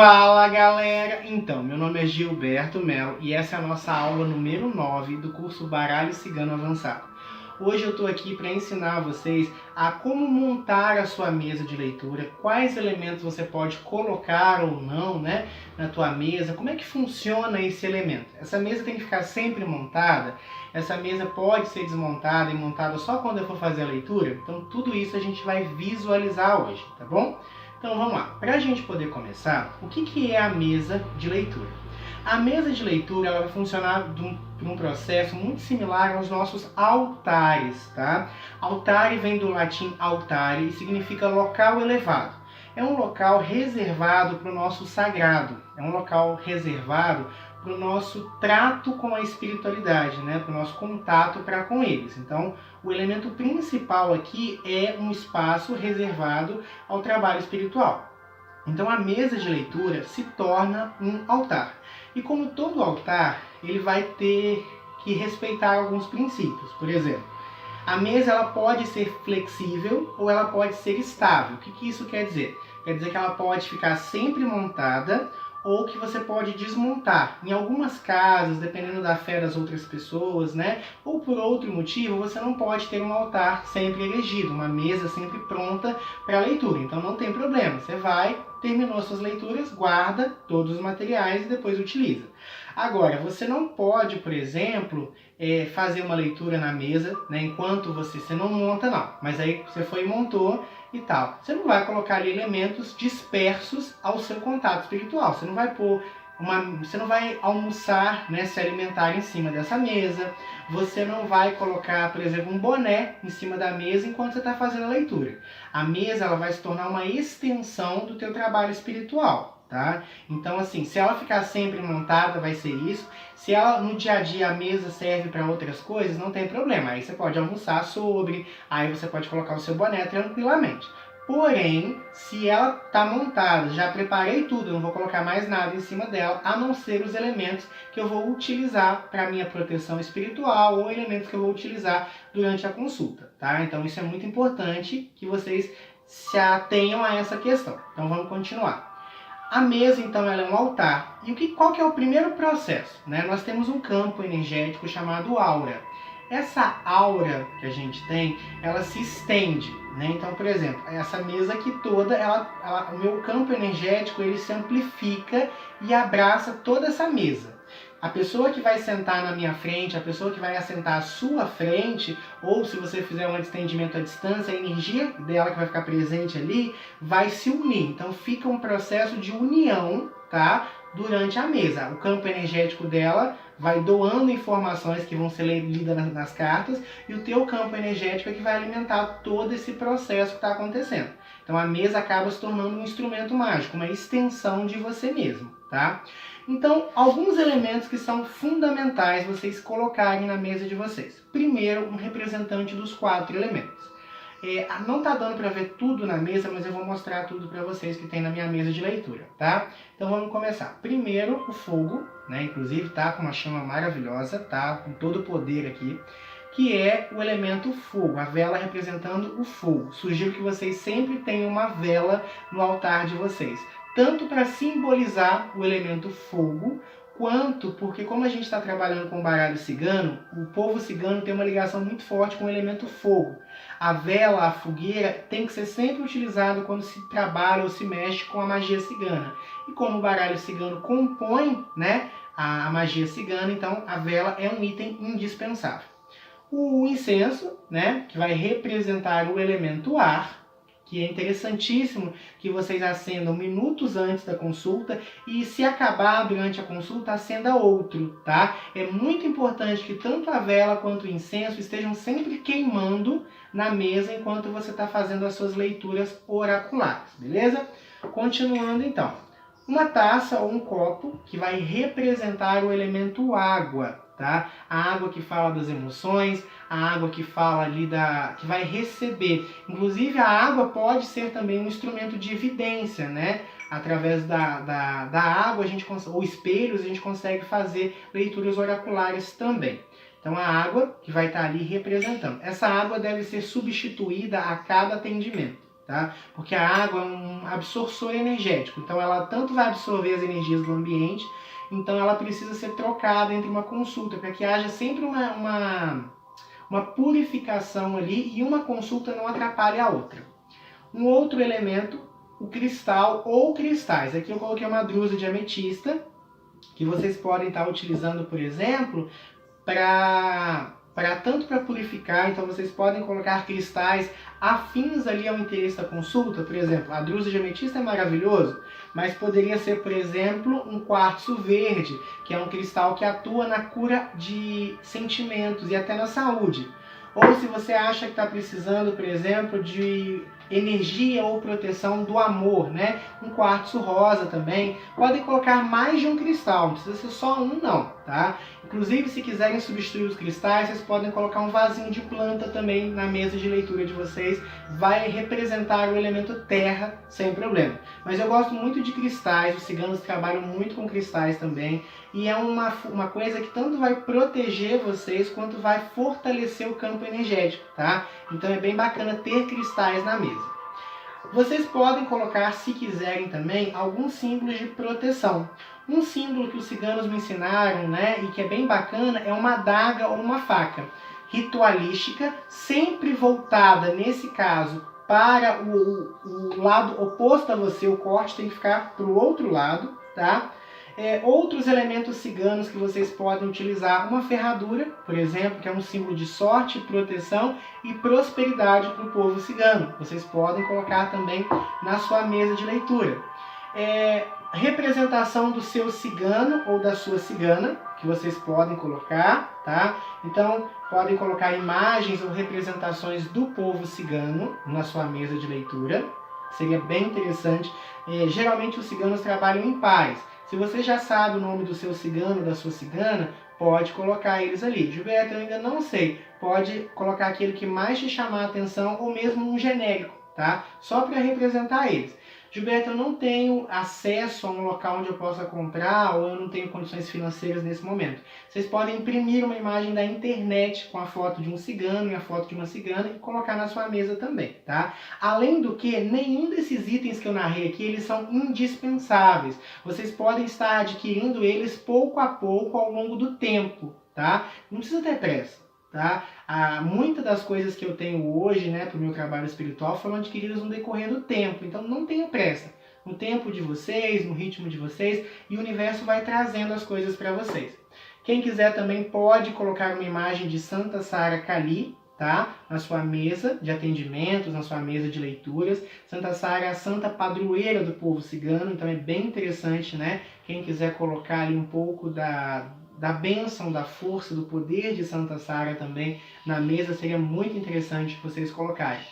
Fala galera! Então, meu nome é Gilberto Melo e essa é a nossa aula número 9 do curso Baralho Cigano Avançado. Hoje eu estou aqui para ensinar vocês a como montar a sua mesa de leitura, quais elementos você pode colocar ou não, na tua mesa, como é que funciona esse elemento. Essa mesa tem que ficar sempre montada, essa mesa pode ser desmontada e montada só quando eu for fazer a leitura, então tudo isso a gente vai visualizar hoje, tá bom? Então vamos lá, para a gente poder começar, o que é a mesa de leitura? A mesa de leitura ela vai funcionar por um processo muito similar aos nossos altares, tá? Altare vem do latim altare e significa local elevado. É um local reservado para o nosso sagrado, é um local reservado para o nosso trato com a espiritualidade, para o nosso contato para com eles. Então, o elemento principal aqui é um espaço reservado ao trabalho espiritual. Então, a mesa de leitura se torna um altar. E como todo altar, ele vai ter que respeitar alguns princípios. Por exemplo, a mesa ela pode ser flexível ou ela pode ser estável. O que isso quer dizer? Quer dizer que ela pode ficar sempre montada ou que você pode desmontar. Em algumas casas, dependendo da fé das outras pessoas, ou por outro motivo, você não pode ter um altar sempre erigido, uma mesa sempre pronta para a leitura. Então não tem problema, você vai, terminou suas leituras, guarda todos os materiais e depois utiliza. Agora, você não pode, por exemplo, fazer uma leitura na mesa, enquanto você não monta não, mas aí você foi e montou e tal. Você não vai colocar ali elementos dispersos ao seu contato espiritual, você não vai pôr você não vai almoçar, se alimentar em cima dessa mesa, você não vai colocar, por exemplo, um boné em cima da mesa enquanto você está fazendo a leitura. A mesa ela vai se tornar uma extensão do teu trabalho espiritual. Tá? Então assim, se ela ficar sempre montada, vai ser isso. Se ela no dia a dia a mesa serve para outras coisas, não tem problema. Aí você pode almoçar sobre, aí você pode colocar o seu boné tranquilamente. Porém, se ela está montada, já preparei tudo, eu não vou colocar mais nada em cima dela, a não ser os elementos que eu vou utilizar para minha proteção espiritual ou elementos que eu vou utilizar durante a consulta, tá? Então isso é muito importante que vocês se atenham a essa questão. Então vamos continuar. A mesa, então, ela é um altar. E qual que é o primeiro processo? Nós temos um campo energético chamado aura. Essa aura que a gente tem, ela se estende. Então, por exemplo, essa mesa aqui toda, o meu campo energético, ele se amplifica e abraça toda essa mesa. A pessoa que vai sentar na minha frente, a pessoa que vai assentar à sua frente, ou se você fizer um estendimento à distância, a energia dela que vai ficar presente ali vai se unir. Então fica um processo de união, tá? Durante a mesa. O campo energético dela vai doando informações que vão ser lidas nas cartas e o teu campo energético é que vai alimentar todo esse processo que está acontecendo. Então a mesa acaba se tornando um instrumento mágico, uma extensão de você mesmo, tá? Então, alguns elementos que são fundamentais vocês colocarem na mesa de vocês. Primeiro, um representante dos 4 elementos. Não está dando para ver tudo na mesa, mas eu vou mostrar tudo para vocês que tem na minha mesa de leitura, tá? Então vamos começar. Primeiro, o fogo, inclusive tá com uma chama maravilhosa, tá? Com todo o poder aqui, que é o elemento fogo, a vela representando o fogo. Sugiro que vocês sempre tenham uma vela no altar de vocês. Tanto para simbolizar o elemento fogo, quanto porque como a gente está trabalhando com o baralho cigano, o povo cigano tem uma ligação muito forte com o elemento fogo. A vela, a fogueira, tem que ser sempre utilizado quando se trabalha ou se mexe com a magia cigana. E como o baralho cigano compõe a magia cigana, então a vela é um item indispensável. O incenso, que vai representar o elemento ar, que é interessantíssimo que vocês acendam minutos antes da consulta e se acabar durante a consulta, acenda outro, tá? É muito importante que tanto a vela quanto o incenso estejam sempre queimando na mesa enquanto você está fazendo as suas leituras oraculares, beleza? Continuando então. Uma taça ou um copo que vai representar o elemento água, tá? A água que fala das emoções, a água que fala ali que vai receber. Inclusive a água pode ser também um instrumento de evidência, Através da água, ou espelhos, a gente consegue fazer leituras oraculares também. Então a água que vai estar ali representando. Essa água deve ser substituída a cada atendimento. tá? Porque a água é um absortor energético, então ela tanto vai absorver as energias do ambiente, então ela precisa ser trocada entre uma consulta, para que haja sempre uma purificação ali e uma consulta não atrapalhe a outra. Um outro elemento, o cristal ou cristais. Aqui eu coloquei uma drusa de ametista, que vocês podem estar utilizando, por exemplo, tanto para purificar, então vocês podem colocar cristais afins ali ao interesse da consulta. Por exemplo, a drusa de ametista é maravilhoso, mas poderia ser, por exemplo, um quartzo verde, que é um cristal que atua na cura de sentimentos e até na saúde. Ou se você acha que está precisando, por exemplo, de energia ou proteção do amor, né? Um quartzo rosa também. Podem colocar mais de um cristal, não precisa ser só um não, tá? Inclusive, se quiserem substituir os cristais, vocês podem colocar um vasinho de planta também na mesa de leitura de vocês. Vai representar o elemento terra sem problema. Mas eu gosto muito de cristais, os ciganos trabalham muito com cristais também. E é uma coisa que tanto vai proteger vocês, quanto vai fortalecer o campo energético, tá? Então é bem bacana ter cristais na mesa. Vocês podem colocar, se quiserem também, alguns símbolos de proteção. Um símbolo que os ciganos me ensinaram, né, e que é bem bacana, é uma adaga ou uma faca ritualística, sempre voltada, nesse caso, para o lado oposto a você. O corte tem que ficar para o outro lado, tá? Outros elementos ciganos que vocês podem utilizar, uma ferradura, por exemplo, que é um símbolo de sorte, proteção e prosperidade para o povo cigano. Vocês podem colocar também na sua mesa de leitura. Representação do seu cigano ou da sua cigana, que vocês podem colocar, tá? Então, podem colocar imagens ou representações do povo cigano na sua mesa de leitura. Seria bem interessante. Geralmente os ciganos trabalham em pares. Se você já sabe o nome do seu cigano, da sua cigana, pode colocar eles ali. Gilberto, eu ainda não sei. Pode colocar aquele que mais te chamar a atenção ou mesmo um genérico, tá? Só para representar eles. Gilberto, eu não tenho acesso a um local onde eu possa comprar ou eu não tenho condições financeiras nesse momento. Vocês podem imprimir uma imagem da internet com a foto de um cigano e a foto de uma cigana e colocar na sua mesa também, tá? Além do que, nenhum desses itens que eu narrei aqui, eles são indispensáveis. Vocês podem estar adquirindo eles pouco a pouco ao longo do tempo, tá? Não precisa ter pressa. Tá? Muitas das coisas que eu tenho hoje, né, para o meu trabalho espiritual foram adquiridas no decorrer do tempo, então não tenha pressa. No tempo de vocês, no ritmo de vocês, e o universo vai trazendo as coisas para vocês. Quem quiser também pode colocar uma imagem de Santa Sara Kali, tá? Na sua mesa de atendimentos, na sua mesa de leituras. Santa Sara é a santa padroeira do povo cigano, então é bem interessante, né? Quem quiser colocar ali um pouco da bênção, da força, do poder de Santa Sara também na mesa, seria muito interessante vocês colocarem.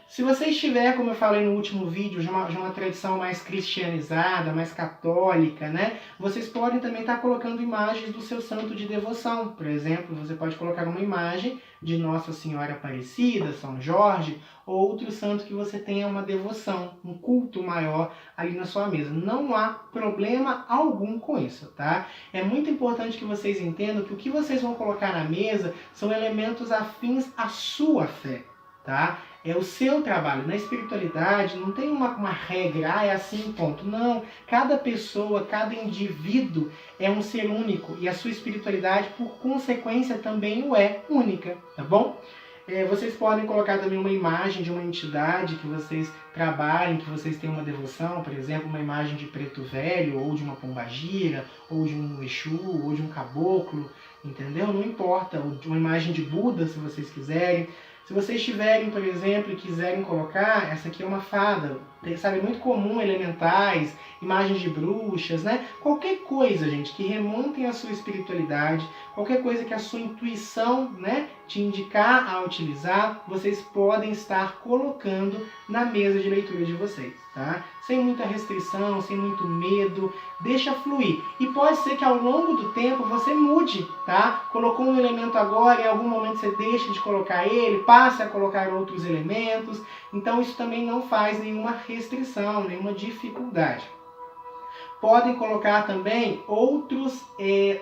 Se você estiver, como eu falei no último vídeo, de uma tradição mais cristianizada, mais católica, né? Vocês podem também estar colocando imagens do seu santo de devoção. Por exemplo, você pode colocar uma imagem de Nossa Senhora Aparecida, São Jorge, ou outro santo que você tenha uma devoção, um culto maior ali na sua mesa. Não há problema algum com isso, tá? É muito importante que vocês entendam que o que vocês vão colocar na mesa são elementos afins à sua fé, tá? É o seu trabalho. Na espiritualidade não tem uma regra, é assim, ponto. Não, cada pessoa, cada indivíduo é um ser único e a sua espiritualidade, por consequência, também o é única, tá bom? Vocês podem colocar também uma imagem de uma entidade que vocês trabalhem, que vocês tenham uma devoção, por exemplo, uma imagem de preto velho, ou de uma pombagira, ou de um Exu, ou de um caboclo, entendeu? Não importa, ou de uma imagem de Buda, se vocês quiserem. Se vocês tiverem, por exemplo, e quiserem colocar, essa aqui é uma fada, sabe, muito comum, elementais, imagens de bruxas, né? Qualquer coisa, gente, que remontem a sua espiritualidade, qualquer coisa que a sua intuição, né, te indicar a utilizar, vocês podem estar colocando na mesa de leitura de vocês, tá? Sem muita restrição, sem muito medo, deixa fluir. E pode ser que ao longo do tempo você mude, tá? Colocou um elemento agora, em algum momento você deixa de colocar ele, passe a colocar outros elementos. Então isso também não faz nenhuma restrição, nenhuma dificuldade. Podem colocar também outros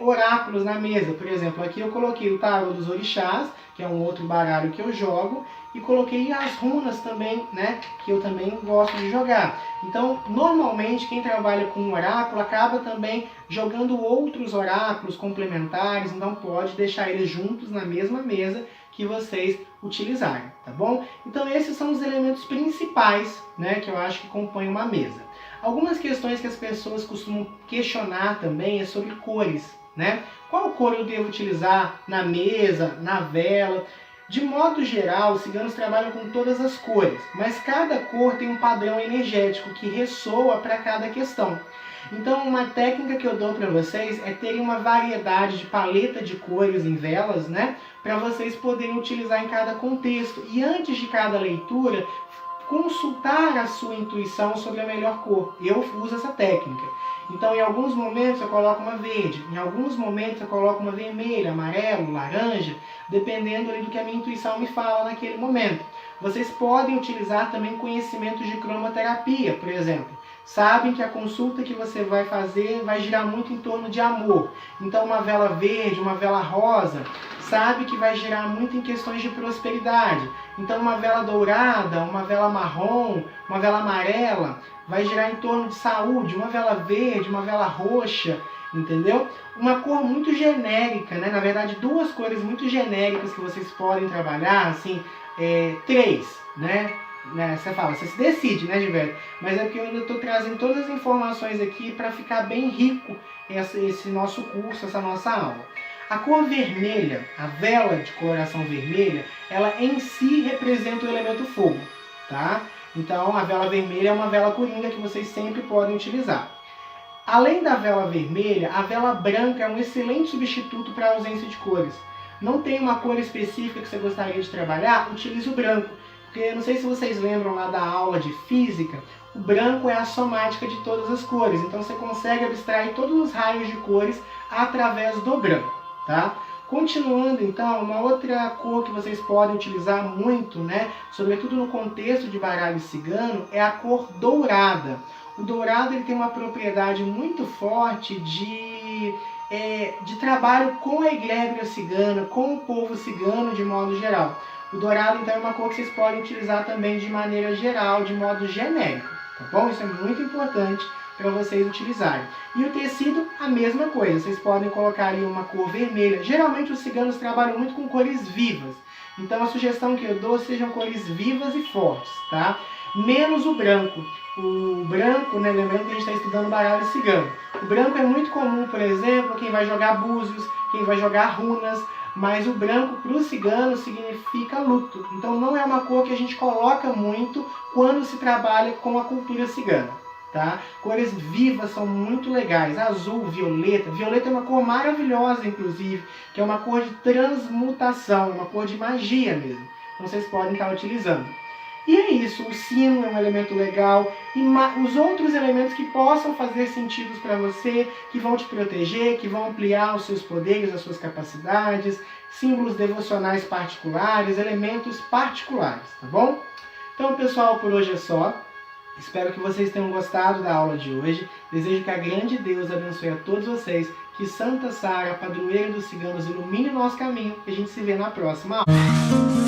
oráculos na mesa. Por exemplo, aqui eu coloquei o tarô dos orixás, que é um outro baralho que eu jogo, e coloquei as runas também, né, que eu também gosto de jogar. Então, normalmente, quem trabalha com oráculo acaba também jogando outros oráculos complementares, então pode deixar eles juntos na mesma mesa que vocês utilizarem, tá bom? Então esses são os elementos principais, né, que eu acho que compõem uma mesa. Algumas questões que as pessoas costumam questionar também é sobre cores, né? Qual cor eu devo utilizar na mesa, na vela? De modo geral, os ciganos trabalham com todas as cores, mas cada cor tem um padrão energético que ressoa para cada questão. Então, uma técnica que eu dou para vocês é terem uma variedade de paleta de cores em velas, né? Para vocês poderem utilizar em cada contexto. E antes de cada leitura, consultar a sua intuição sobre a melhor cor. Eu uso essa técnica. Então, em alguns momentos eu coloco uma verde, em alguns momentos eu coloco uma vermelha, amarelo, laranja, dependendo ali do que a minha intuição me fala naquele momento. Vocês podem utilizar também conhecimentos de cromoterapia, por exemplo. Sabem que a consulta que você vai fazer vai girar muito em torno de amor. Então uma vela verde, uma vela rosa, sabe que vai girar muito em questões de prosperidade. Então uma vela dourada, uma vela marrom, uma vela amarela, vai girar em torno de saúde. Uma vela verde, uma vela roxa, entendeu? Uma cor muito genérica, né? Na verdade, duas cores muito genéricas que vocês podem trabalhar, assim, três, né? Você fala, você se decide, né, Gilberto? Mas é porque eu estou trazendo todas as informações aqui para ficar bem rico esse nosso curso, essa nossa aula. A cor vermelha, a vela de coloração vermelha, ela em si representa o elemento fogo, tá? Então a vela vermelha é uma vela coringa que vocês sempre podem utilizar. Além da vela vermelha, a vela branca é um excelente substituto para a ausência de cores. Não tem uma cor específica que você gostaria de trabalhar? Utilize o branco. Porque não sei se vocês lembram lá da aula de física, o branco é a somática de todas as cores. Então você consegue abstrair todos os raios de cores através do branco, tá? Continuando então, uma outra cor que vocês podem utilizar muito, né, sobretudo no contexto de baralho cigano, é a cor dourada. O dourado ele tem uma propriedade muito forte de trabalho com a egrégora cigana, com o povo cigano de modo geral. O dourado, então, é uma cor que vocês podem utilizar também de maneira geral, de modo genérico, tá bom? Isso é muito importante para vocês utilizarem. E o tecido, a mesma coisa. Vocês podem colocar ali uma cor vermelha. Geralmente, os ciganos trabalham muito com cores vivas. Então, a sugestão que eu dou sejam cores vivas e fortes, tá? Menos o branco. O branco, né, lembrando que a gente está estudando baralho cigano. O branco é muito comum, por exemplo, quem vai jogar búzios, quem vai jogar runas, mas o branco para o cigano significa luto. Então não é uma cor que a gente coloca muito quando se trabalha com a cultura cigana, tá? Cores vivas são muito legais. Azul, violeta. Violeta é uma cor maravilhosa, inclusive, que é uma cor de transmutação, uma cor de magia mesmo. Então vocês podem estar utilizando. E é isso, o sino é um elemento legal e os outros elementos que possam fazer sentido para você, que vão te proteger, que vão ampliar os seus poderes, as suas capacidades, símbolos devocionais particulares, elementos particulares, tá bom? Então, pessoal, por hoje é só. Espero que vocês tenham gostado da aula de hoje. Desejo que a grande Deus abençoe a todos vocês, que Santa Sara, padroeira dos ciganos, ilumine o nosso caminho e a gente se vê na próxima aula.